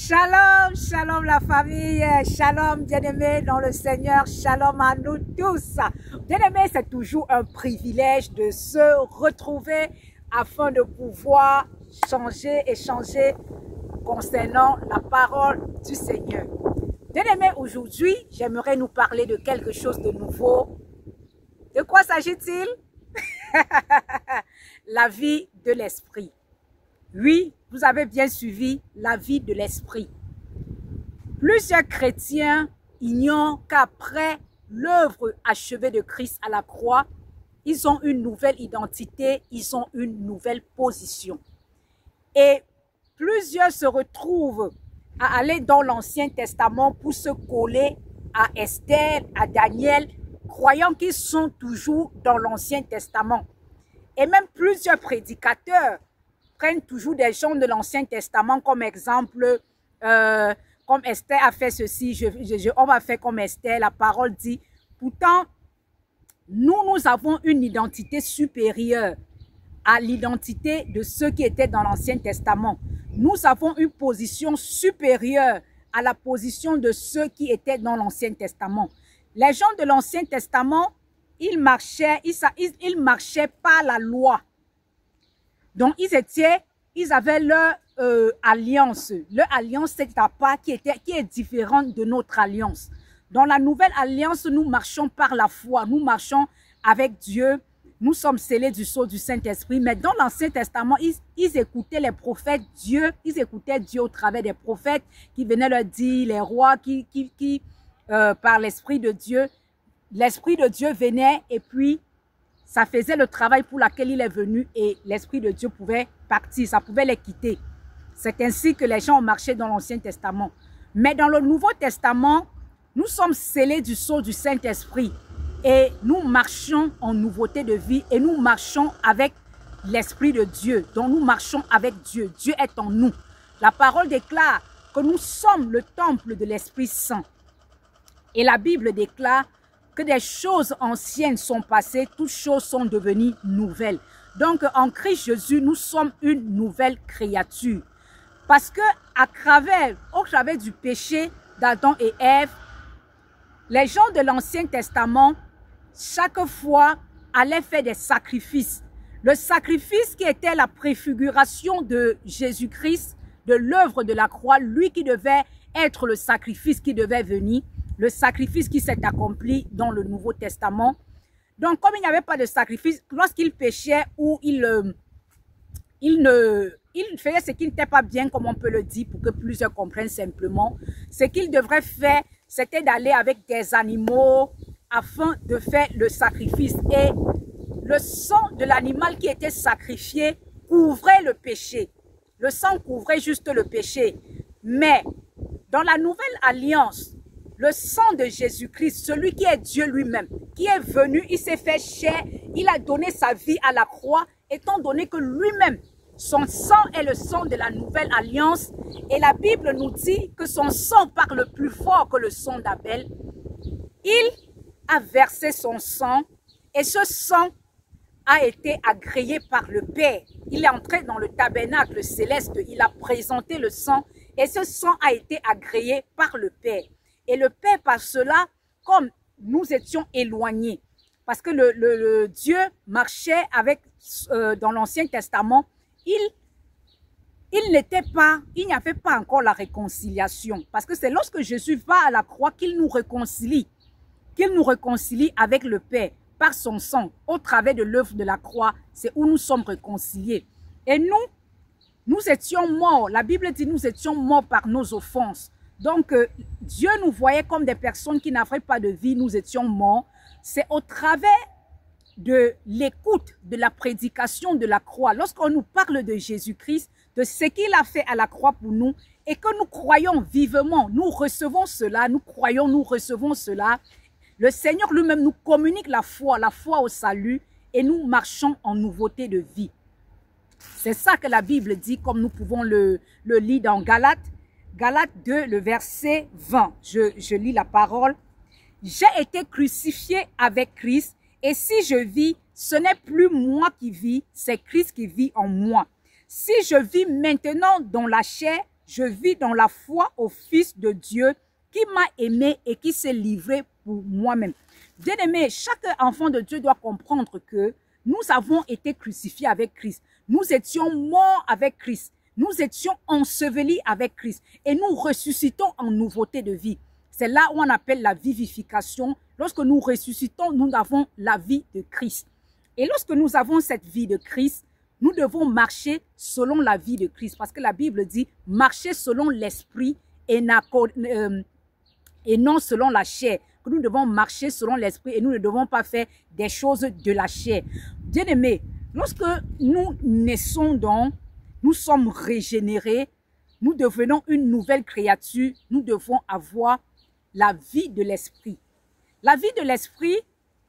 Shalom, shalom la famille, shalom bien-aimés dans le Seigneur, shalom à nous tous. Bien-aimés, c'est toujours un privilège de se retrouver afin de pouvoir échanger concernant la parole du Seigneur. Bien-aimés, aujourd'hui, j'aimerais nous parler de quelque chose de nouveau. De quoi s'agit-il? La vie de l'esprit. Oui, vous avez bien suivi la vie de l'esprit. Plusieurs chrétiens ignorent qu'après l'œuvre achevée de Christ à la croix, ils ont une nouvelle identité, ils ont une nouvelle position. Et plusieurs se retrouvent à aller dans l'Ancien Testament pour se coller à Esther, à Daniel, croyant qu'ils sont toujours dans l'Ancien Testament. Et même plusieurs prédicateurs prennent toujours des gens de l'Ancien Testament comme exemple, comme Esther a fait ceci, on va faire comme Esther, la parole dit. Pourtant, nous avons une identité supérieure à l'identité de ceux qui étaient dans l'Ancien Testament. Nous avons une position supérieure à la position de ceux qui étaient dans l'Ancien Testament. Les gens de l'Ancien Testament, ils marchaient par la loi. Donc, ils avaient leur alliance. Leur alliance, c'est ta part qui est différente de notre alliance. Dans la nouvelle alliance, nous marchons par la foi. Nous marchons avec Dieu. Nous sommes scellés du sceau du Saint-Esprit. Mais dans l'Ancien Testament, ils écoutaient les prophètes Dieu. Ils écoutaient Dieu au travers des prophètes qui venaient leur dire, les rois par l'Esprit de Dieu. L'Esprit de Dieu venait et puis ça faisait le travail pour lequel il est venu et l'Esprit de Dieu pouvait partir, ça pouvait les quitter. C'est ainsi que les gens ont marché dans l'Ancien Testament. Mais dans le Nouveau Testament, nous sommes scellés du sceau du Saint-Esprit et nous marchons en nouveauté de vie et nous marchons avec l'Esprit de Dieu. Donc nous marchons avec Dieu. Dieu est en nous. La parole déclare que nous sommes le temple de l'Esprit Saint. Et la Bible déclare que des choses anciennes sont passées, toutes choses sont devenues nouvelles. Donc, en Christ Jésus, nous sommes une nouvelle créature. Parce que au travers du péché d'Adam et Ève, les gens de l'Ancien Testament, chaque fois, allaient faire des sacrifices. Le sacrifice qui était la préfiguration de Jésus-Christ, de l'œuvre de la croix, lui qui devait être le sacrifice qui devait venir, le sacrifice qui s'est accompli dans le Nouveau Testament. Donc, comme il n'y avait pas de sacrifice, lorsqu'il péchait ou il faisait ce qui n'était pas bien, comme on peut le dire, pour que plusieurs comprennent simplement, ce qu'il devrait faire, c'était d'aller avec des animaux afin de faire le sacrifice. Et le sang de l'animal qui était sacrifié couvrait le péché. Le sang couvrait juste le péché. Mais dans la nouvelle alliance, le sang de Jésus-Christ, celui qui est Dieu lui-même, qui est venu, il s'est fait chair, il a donné sa vie à la croix, étant donné que lui-même, son sang est le sang de la nouvelle alliance. Et la Bible nous dit que son sang parle plus fort que le sang d'Abel. Il a versé son sang et ce sang a été agréé par le Père. Il est entré dans le tabernacle céleste, il a présenté le sang et ce sang a été agréé par le Père. Et le Père, par cela, comme nous étions éloignés, parce que le Dieu marchait avec, dans l'Ancien Testament, il n'y avait pas encore la réconciliation. Parce que c'est lorsque Jésus va à la croix qu'il nous réconcilie avec le Père par son sang, au travers de l'œuvre de la croix, c'est où nous sommes réconciliés. Et nous étions morts, la Bible dit nous étions morts par nos offenses. Donc, Dieu nous voyait comme des personnes qui n'avaient pas de vie, nous étions morts. C'est au travers de l'écoute, de la prédication de la croix, lorsqu'on nous parle de Jésus-Christ, de ce qu'il a fait à la croix pour nous, et que nous croyons vivement, nous recevons cela, nous croyons, nous recevons cela. Le Seigneur lui-même nous communique la foi au salut, et nous marchons en nouveauté de vie. C'est ça que la Bible dit, comme nous pouvons le lire dans Galates 2, le verset 20. Je lis la parole. « J'ai été crucifié avec Christ, et si je vis, ce n'est plus moi qui vis, c'est Christ qui vit en moi. Si je vis maintenant dans la chair, Je vis dans la foi au Fils de Dieu qui m'a aimé et qui s'est livré pour moi-même. Bien-aimé, chaque enfant de Dieu doit comprendre que nous avons été crucifiés avec Christ. Nous étions morts avec Christ. Nous étions ensevelis avec Christ. Et nous ressuscitons en nouveauté de vie. C'est là où on appelle la vivification. Lorsque nous ressuscitons, nous avons la vie de Christ. Et lorsque nous avons cette vie de Christ, nous devons marcher selon la vie de Christ. Parce que la Bible dit, marcher selon l'esprit et non selon la chair. Que nous devons marcher selon l'esprit et nous ne devons pas faire des choses de la chair. Bien-aimés, lorsque nous naissons donc, nous sommes régénérés, nous devenons une nouvelle créature, nous devons avoir la vie de l'esprit. La vie de l'esprit,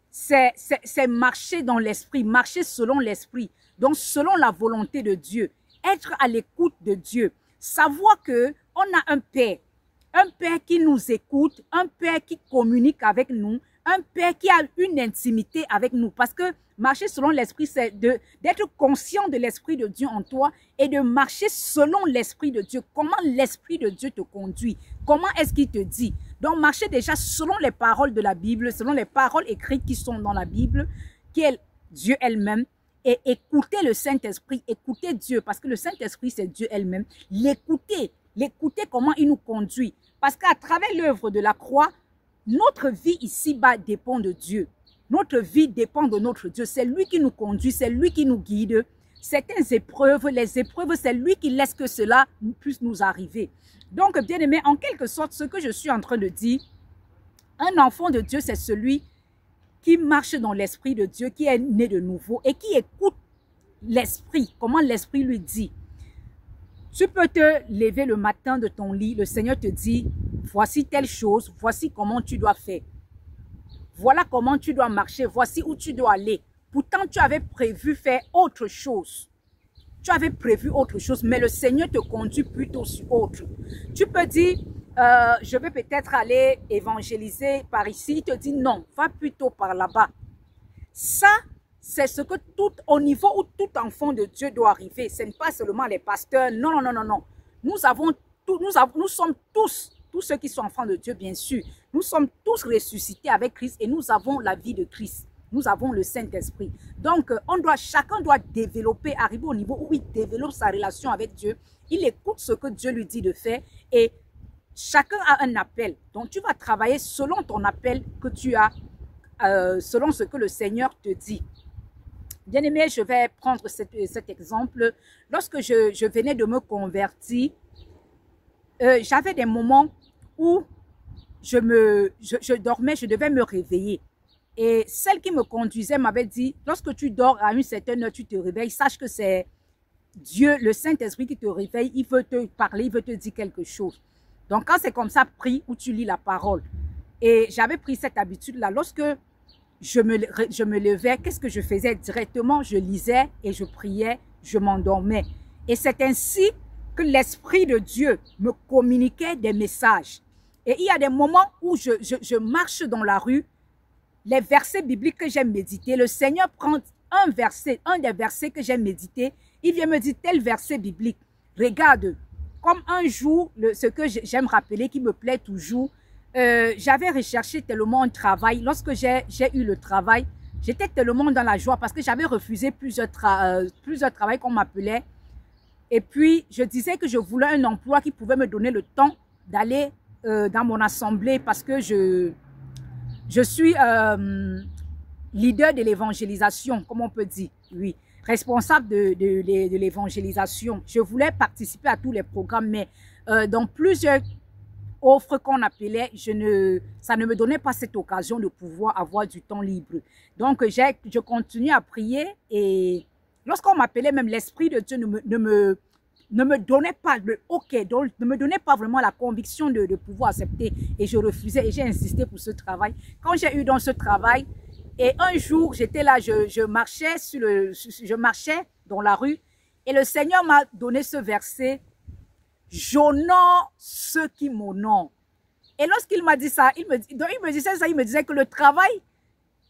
c'est marcher dans l'esprit, marcher selon l'esprit, donc selon la volonté de Dieu, être à l'écoute de Dieu, savoir que on a un Père qui nous écoute, un Père qui communique avec nous, un Père qui a une intimité avec nous. Parce que marcher selon l'esprit, c'est d'être conscient de l'esprit de Dieu en toi et de marcher selon l'esprit de Dieu. Comment l'esprit de Dieu te conduit? Comment est-ce qu'il te dit? Donc, marcher déjà selon les paroles de la Bible, selon les paroles écrites qui sont dans la Bible, qui est Dieu elle-même, et écouter le Saint-Esprit, écouter Dieu, parce que le Saint-Esprit, c'est Dieu elle-même. L'écouter comment il nous conduit. Parce qu'à travers l'œuvre de la croix, notre vie ici-bas dépend de Dieu. Notre vie dépend de notre Dieu. C'est lui qui nous conduit, c'est lui qui nous guide. Certaines épreuves, les épreuves, c'est lui qui laisse que cela puisse nous arriver. Donc, bien aimé, en quelque sorte, ce que je suis en train de dire, un enfant de Dieu, c'est celui qui marche dans l'esprit de Dieu, qui est né de nouveau et qui écoute l'esprit, comment l'esprit lui dit. Tu peux te lever le matin de ton lit, le Seigneur te dit, voici telle chose, voici comment tu dois faire. Voilà comment tu dois marcher, voici où tu dois aller. Pourtant, tu avais prévu faire autre chose. Tu avais prévu autre chose, mais le Seigneur te conduit plutôt sur autre. Tu peux dire, je vais peut-être aller évangéliser par ici. Il te dit non, va plutôt par là-bas. Ça, c'est ce que au niveau où tout enfant de Dieu doit arriver. Ce n'est pas seulement les pasteurs. Non, non, non, non, non. Nous sommes tous ceux qui sont enfants de Dieu, bien sûr. Nous sommes tous ressuscités avec Christ et nous avons la vie de Christ. Nous avons le Saint-Esprit. Donc, chacun doit développer, arriver au niveau où il développe sa relation avec Dieu. Il écoute ce que Dieu lui dit de faire et chacun a un appel. Donc, tu vas travailler selon ton appel que tu as, selon ce que le Seigneur te dit. Bien aimé, je vais prendre cet exemple. Lorsque je venais de me convertir, j'avais des moments où je dormais, je devais me réveiller. Et celle qui me conduisait m'avait dit, lorsque tu dors à une certaine heure, tu te réveilles, sache que c'est Dieu, le Saint-Esprit qui te réveille, il veut te parler, il veut te dire quelque chose. Donc quand c'est comme ça, prie ou tu lis la parole. Et j'avais pris cette habitude-là. Lorsque je me levais, qu'est-ce que je faisais directement? Je lisais et je priais, je m'endormais. Et c'est ainsi que l'Esprit de Dieu me communiquait des messages. Et il y a des moments où je marche dans la rue, les versets bibliques que j'ai médités, le Seigneur prend un des versets que j'ai médité, il vient me dire tel verset biblique. Regarde, comme un jour, ce que j'aime rappeler, qui me plaît toujours, j'avais recherché tellement un travail. Lorsque j'ai eu le travail, j'étais tellement dans la joie parce que j'avais refusé plusieurs travails qu'on m'appelait. Et puis, je disais que je voulais un emploi qui pouvait me donner le temps d'aller dans mon assemblée parce que je suis leader de l'évangélisation, comme on peut dire, oui, responsable de l'évangélisation. Je voulais participer à tous les programmes, mais dans plusieurs offres qu'on appelait, ça ne me donnait pas cette occasion de pouvoir avoir du temps libre. Donc, je continue à prier et lorsqu'on m'appelait, même l'Esprit de Dieu ne me donnait pas le OK, donc ne me donnait pas vraiment la conviction de pouvoir accepter. Et je refusais et j'ai insisté pour ce travail. Quand j'ai eu dans ce travail, et un jour, j'étais là, je marchais dans la rue et le Seigneur m'a donné ce verset. J'honore ceux qui m'honorent. Et lorsqu'il m'a dit ça, il me disait que le travail,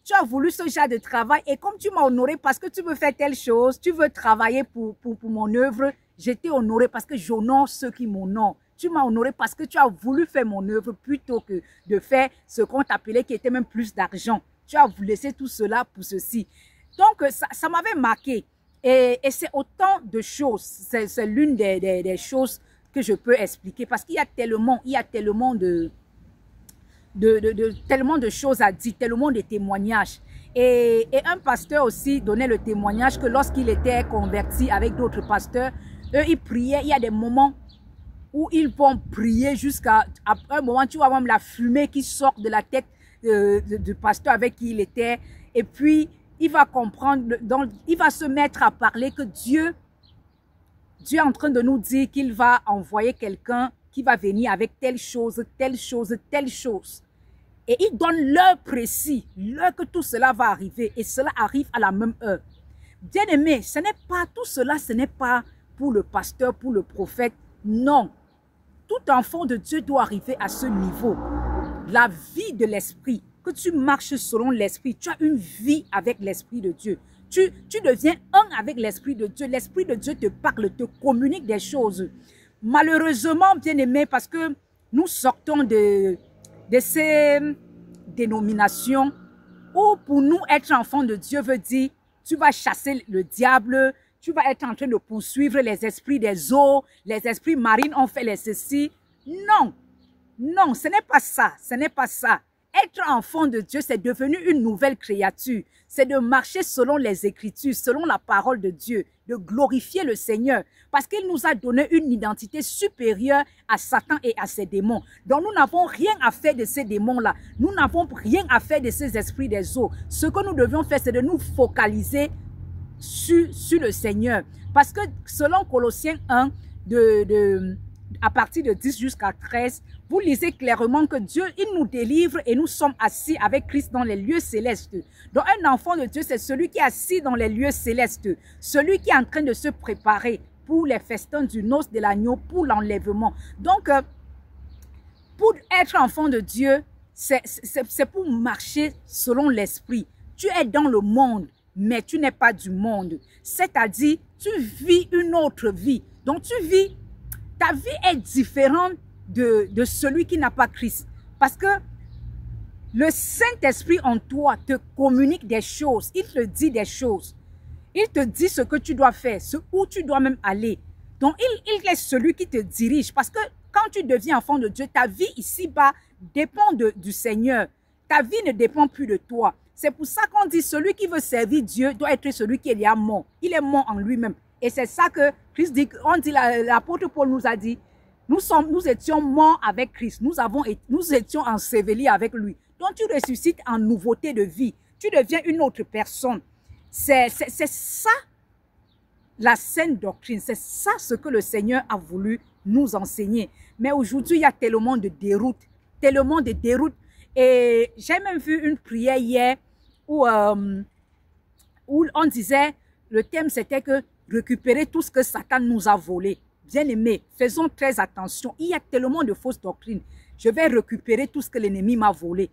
tu as voulu ce genre de travail et comme tu m'as honoré parce que tu veux faire telle chose, tu veux travailler pour mon œuvre, Je t'ai honoré parce que j'honore ceux qui m'honorent. Tu m'as honoré parce que tu as voulu faire mon œuvre plutôt que de faire ce qu'on t'appelait qui était même plus d'argent. Tu as laissé tout cela pour ceci. Donc, ça m'avait marqué. Et c'est autant de choses. C'est l'une des choses que je peux expliquer parce qu'il y a tellement tellement de choses à dire, tellement de témoignages. Et un pasteur aussi donnait le témoignage que lorsqu'il était converti avec d'autres pasteurs, eux, ils priaient. Il y a des moments où ils vont prier jusqu'à un moment, tu vois même la fumée qui sort de la tête du pasteur avec qui il était. Et puis, il va comprendre, donc, il va se mettre à parler que Dieu est en train de nous dire qu'il va envoyer quelqu'un qui va venir avec telle chose, telle chose, telle chose. Et il donne l'heure précise, l'heure que tout cela va arriver. Et cela arrive à la même heure. Bien aimé, ce n'est pas tout cela, ce n'est pas pour le pasteur, pour le prophète. Non. Tout enfant de Dieu doit arriver à ce niveau. La vie de l'esprit, que tu marches selon l'esprit. Tu as une vie avec l'esprit de Dieu. Tu deviens un avec l'esprit de Dieu. L'esprit de Dieu te parle, te communique des choses. Malheureusement, bien aimé, parce que nous sortons de ces dénominations où pour nous être enfant de Dieu veut dire tu vas chasser le diable, tu vas être en train de poursuivre les esprits des eaux, les esprits marines ont fait les ceci. Non, non, ce n'est pas ça, ce n'est pas ça. Être enfant de Dieu, c'est devenu une nouvelle créature. C'est de marcher selon les Écritures, selon la parole de Dieu, de glorifier le Seigneur. Parce qu'il nous a donné une identité supérieure à Satan et à ses démons. Donc nous n'avons rien à faire de ces démons-là. Nous n'avons rien à faire de ces esprits des eaux. Ce que nous devions faire, c'est de nous focaliser sur le Seigneur. Parce que selon Colossiens 1, à partir de 10 jusqu'à 13, vous lisez clairement que Dieu, il nous délivre et nous sommes assis avec Christ dans les lieux célestes. Donc un enfant de Dieu, c'est celui qui est assis dans les lieux célestes, celui qui est en train de se préparer pour les festins du noce de l'agneau, pour l'enlèvement. Donc, pour être enfant de Dieu, c'est pour marcher selon l'esprit. Tu es dans le monde, mais tu n'es pas du monde. C'est-à-dire, tu vis une autre vie. Donc, ta vie est différente de celui qui n'a pas Christ. Parce que le Saint-Esprit en toi te communique des choses. Il te dit des choses. Il te dit ce que tu dois faire, où tu dois même aller. Donc, il est celui qui te dirige. Parce que quand tu deviens enfant de Dieu, ta vie ici-bas dépend du Seigneur. Ta vie ne dépend plus de toi. C'est pour ça qu'on dit celui qui veut servir Dieu doit être celui qui est déjà mort. Il est mort en lui-même. Et c'est ça que Christ dit, l'apôtre Paul nous a dit, nous étions morts avec Christ, nous étions ensevelis avec lui. Donc tu ressuscites en nouveauté de vie, tu deviens une autre personne. C'est ça la saine doctrine, c'est ça ce que le Seigneur a voulu nous enseigner. Mais aujourd'hui, il y a tellement de déroutes, tellement de déroutes. Et j'ai même vu une prière hier où on disait, le thème c'était que récupérer tout ce que Satan nous a volé. Bien aimé, faisons très attention. Il y a tellement de fausses doctrines. Je vais récupérer tout ce que l'ennemi m'a volé.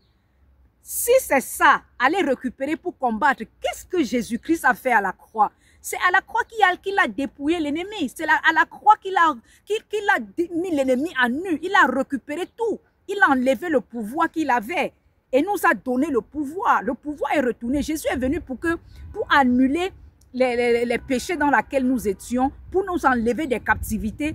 Si c'est ça, aller récupérer pour combattre, qu'est-ce que Jésus-Christ a fait à la croix? C'est à la croix qu'il a dépouillé l'ennemi. C'est à la croix qu'il a mis l'ennemi à nu. Il a récupéré tout. Il a enlevé le pouvoir qu'il avait et nous a donné le pouvoir. Le pouvoir est retourné. Jésus est venu pour annuler les péchés dans lesquels nous étions, pour nous enlever des captivités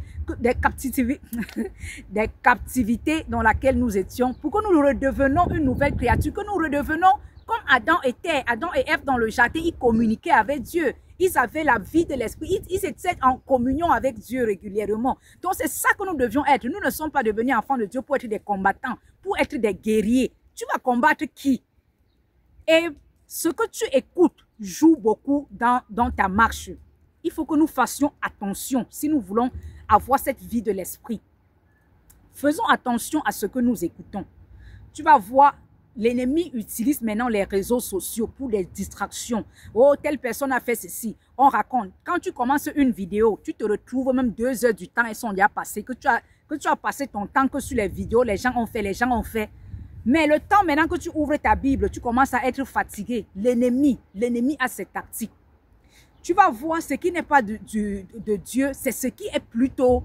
dans lesquelles nous étions, pour que nous redevenons une nouvelle créature, que nous redevenons comme Adam était. Adam et Ève dans le jardin, ils communiquaient avec Dieu. Ils avaient la vie de l'esprit. Ils étaient en communion avec Dieu régulièrement. Donc c'est ça que nous devions être. Nous ne sommes pas devenus enfants de Dieu pour être des combattants, pour être des guerriers. Tu vas combattre qui? Et ce que tu écoutes joue beaucoup dans ta marche. Il faut que nous fassions attention si nous voulons avoir cette vie de l'esprit. Faisons attention à ce que nous écoutons. Tu vas voir, l'ennemi utilise maintenant les réseaux sociaux pour des distractions. Oh, telle personne a fait ceci. On raconte. Quand tu commences une vidéo, tu te retrouves même 2 heures du temps, elles sont déjà passées, que tu as passé ton temps que sur les vidéos, les gens ont fait. Mais le temps maintenant que tu ouvres ta Bible, tu commences à être fatigué. L'ennemi a ses tactiques. tu vas voir ce qui n'est pas de Dieu, c'est ce qui est plutôt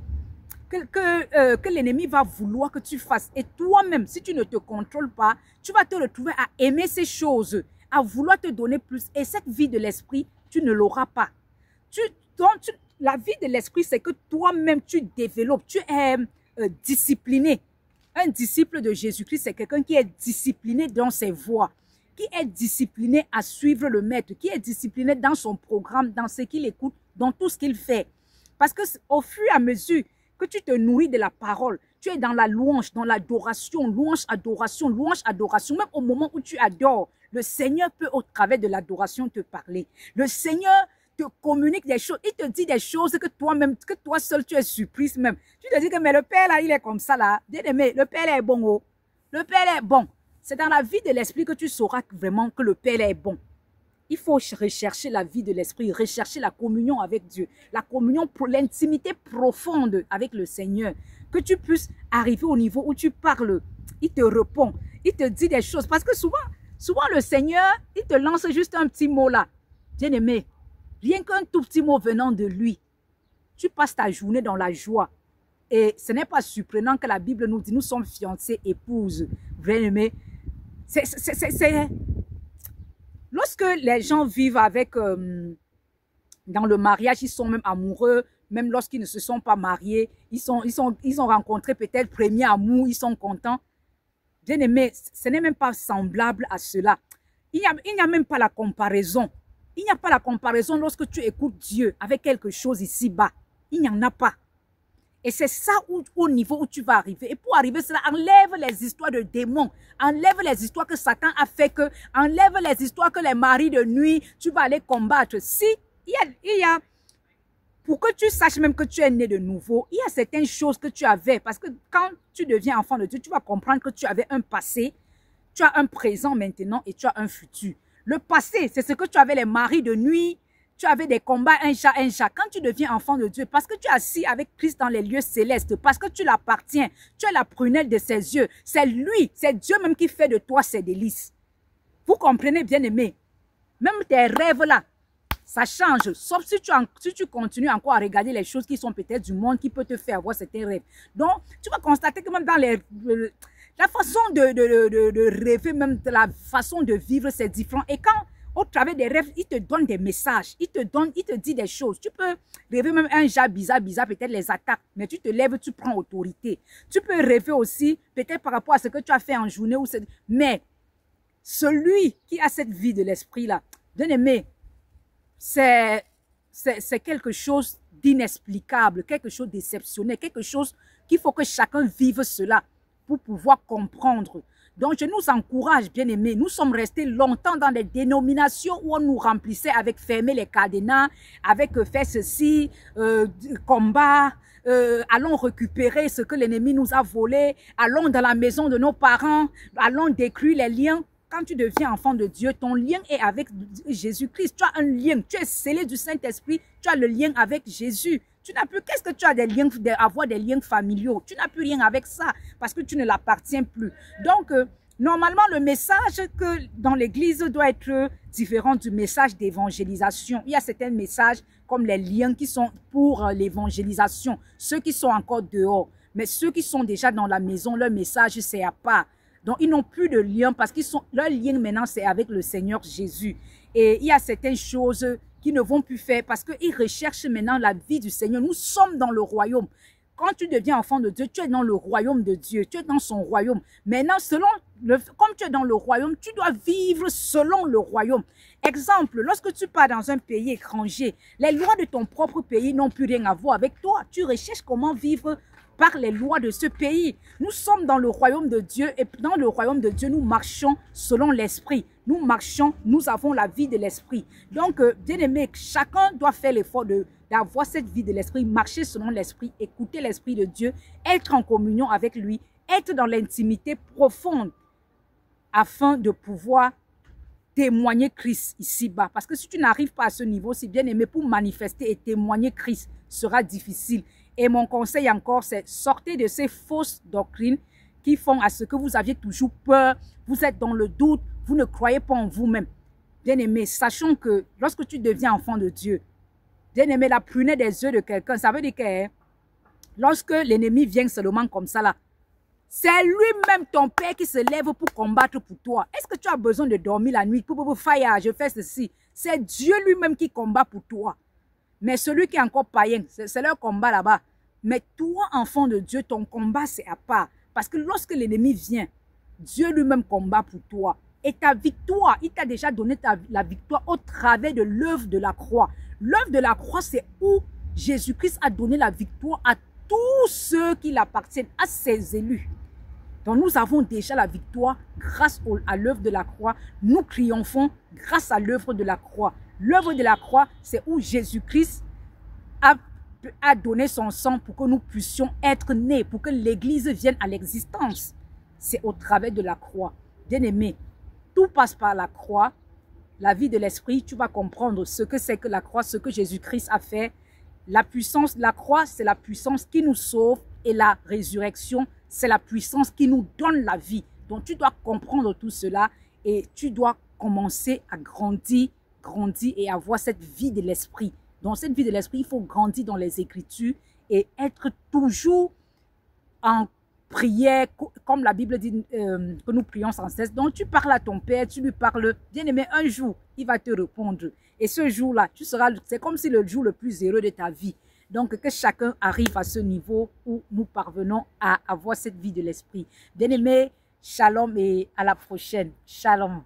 que l'ennemi va vouloir que tu fasses. Et toi-même, si tu ne te contrôles pas, tu vas te retrouver à aimer ces choses, à vouloir te donner plus. Et cette vie de l'esprit, tu ne l'auras pas. La vie de l'esprit, c'est que toi-même, tu développes, tu es discipliné. Un disciple de Jésus-Christ, c'est quelqu'un qui est discipliné dans ses voies, qui est discipliné à suivre le maître, qui est discipliné dans son programme, dans ce qu'il écoute, dans tout ce qu'il fait. Parce que au fur et à mesure que tu te nourris de la parole, tu es dans la louange, dans l'adoration, louange, adoration, même au moment où tu adores, le Seigneur peut au travers de l'adoration te parler. Le Seigneur te communique des choses, il te dit des choses que toi-même, que toi seul tu es surprise même. Tu te dis que mais le Père là, il est comme ça là. Bien aimé, le Père est bon. Oh. Le Père est bon. C'est dans la vie de l'esprit que tu sauras vraiment que le Père est bon. Il faut rechercher la vie de l'esprit, rechercher la communion avec Dieu, la communion pour l'intimité profonde avec le Seigneur. Que tu puisses arriver au niveau où tu parles, il te répond, il te dit des choses. Parce que souvent le Seigneur, il te lance juste un petit mot là. Bien-aimé, rien qu'un tout petit mot venant de lui, tu passes ta journée dans la joie. Et ce n'est pas surprenant que la Bible nous dit, nous sommes fiancés, épouses. Bien-aimé, lorsque les gens vivent avec, dans le mariage, ils sont même amoureux, même lorsqu'ils ne se sont pas mariés, ils ont rencontré peut-être premier amour, ils sont contents. Bien aimé, ce n'est même pas semblable à cela. Il n'y a même pas la comparaison. Il n'y a pas la comparaison lorsque tu écoutes Dieu avec quelque chose ici-bas. Il n'y en a pas. Et c'est ça au niveau où tu vas arriver. Et pour arriver, cela enlève les histoires de démons. Enlève les histoires que Satan a fait que. Enlève les histoires que les maris de nuit, tu vas aller combattre. Si, il y a pour que tu saches même que tu es né de nouveau, il y a certaines choses que tu avais. Parce que quand tu deviens enfant de Dieu, tu vas comprendre que tu avais un passé, tu as un présent maintenant et tu as un futur. Le passé, c'est ce que tu avais les maris de nuit, tu avais des combats, un chat. Quand tu deviens enfant de Dieu, parce que tu es assis avec Christ dans les lieux célestes, parce que tu l'appartiens, tu es la prunelle de ses yeux. C'est lui, c'est Dieu même qui fait de toi ses délices. Vous comprenez, bien aimé? Même tes rêves là, ça change. Sauf si tu continues encore à regarder les choses qui sont peut-être du monde, qui peut te faire avoir certains rêves. Donc, tu vas constater que même dans la façon de rêver, même de la façon de vivre, c'est différent. Et quand au travers des rêves, il te donne des messages, il te dit des choses. Tu peux rêver même un genre bizarre, peut-être les attaques, mais tu te lèves, tu prends autorité. Tu peux rêver aussi, peut-être par rapport à ce que tu as fait en journée. Mais celui qui a cette vie de l'esprit-là, bien aimé, c'est quelque chose d'inexplicable, quelque chose d'exceptionnel, quelque chose qu'il faut que chacun vive cela pour pouvoir comprendre. Donc, je nous encourage, bien aimés. Nous sommes restés longtemps dans des dénominations où on nous remplissait avec fermer les cadenas, avec faire ceci, combat, allons récupérer ce que l'ennemi nous a volé, allons dans la maison de nos parents, allons détruire les liens. Quand tu deviens enfant de Dieu, ton lien est avec Jésus-Christ. Tu as un lien, tu es scellé du Saint-Esprit, tu as le lien avec Jésus. Tu n'as plus, qu'est-ce que tu as des liens, avoir des liens familiaux? Tu n'as plus rien avec ça parce que tu ne l'appartiens plus. Donc, normalement, le message que dans l'église doit être différent du message d'évangélisation. Il y a certains messages comme les liens qui sont pour l'évangélisation, ceux qui sont encore dehors. Mais ceux qui sont déjà dans la maison, leur message, c'est à part. Donc, ils n'ont plus de lien parce que leur lien maintenant, c'est avec le Seigneur Jésus. Et il y a certaines choses qui ne vont plus faire parce qu'ils recherchent maintenant la vie du Seigneur. Nous sommes dans le royaume. Quand tu deviens enfant de Dieu, tu es dans le royaume de Dieu. Tu es dans son royaume. Maintenant, comme tu es dans le royaume, tu dois vivre selon le royaume. Exemple, lorsque tu pars dans un pays étranger, les lois de ton propre pays n'ont plus rien à voir avec toi. Tu recherches comment vivre par les lois de ce pays. Nous sommes dans le royaume de Dieu et dans le royaume de Dieu, nous marchons selon l'esprit. Nous marchons, nous avons la vie de l'esprit. Donc, bien aimé, chacun doit faire l'effort d'avoir cette vie de l'esprit, marcher selon l'esprit, écouter l'esprit de Dieu, être en communion avec lui, être dans l'intimité profonde afin de pouvoir témoigner Christ ici-bas. Parce que si tu n'arrives pas à ce niveau, c'est bien aimé, pour manifester et témoigner Christ sera difficile. Et mon conseil encore, c'est sortez de ces fausses doctrines qui font à ce que vous aviez toujours peur, vous êtes dans le doute, vous ne croyez pas en vous-même. Bien-aimé, sachons que lorsque tu deviens enfant de Dieu, bien-aimé, la prunelle des yeux de quelqu'un, ça veut dire que lorsque l'ennemi vient seulement comme ça là, c'est lui-même ton père qui se lève pour combattre pour toi. Est-ce que tu as besoin de dormir la nuit pour faire, je fais ceci? C'est Dieu lui-même qui combat pour toi. Mais celui qui est encore païen, c'est leur combat là-bas. Mais toi, enfant de Dieu, ton combat c'est à part. Parce que lorsque l'ennemi vient, Dieu lui-même combat pour toi. Et ta victoire, il t'a déjà donné la victoire au travers de l'œuvre de la croix. L'œuvre de la croix, c'est où Jésus-Christ a donné la victoire à tous ceux qui l'appartiennent, à ses élus. Donc nous avons déjà la victoire grâce à l'œuvre de la croix. Nous triomphons grâce à l'œuvre de la croix. L'œuvre de la croix, c'est où Jésus-Christ a donné son sang pour que nous puissions être nés, pour que l'Église vienne à l'existence. C'est au travers de la croix. Bien-aimé, tout passe par la croix. La vie de l'esprit, tu vas comprendre ce que c'est que la croix, ce que Jésus-Christ a fait. La puissance, la croix, c'est la puissance qui nous sauve et la résurrection, c'est la puissance qui nous donne la vie. Donc, tu dois comprendre tout cela et tu dois commencer à grandir et avoir cette vie de l'esprit. Dans cette vie de l'esprit, il faut grandir dans les Écritures et être toujours en prière, comme la Bible dit que nous prions sans cesse. Donc, tu parles à ton Père, tu lui parles, bien-aimé, un jour, il va te répondre. Et ce jour-là, c'est comme si le jour le plus heureux de ta vie. Donc, que chacun arrive à ce niveau où nous parvenons à avoir cette vie de l'esprit. Bien-aimé, shalom et à la prochaine. Shalom.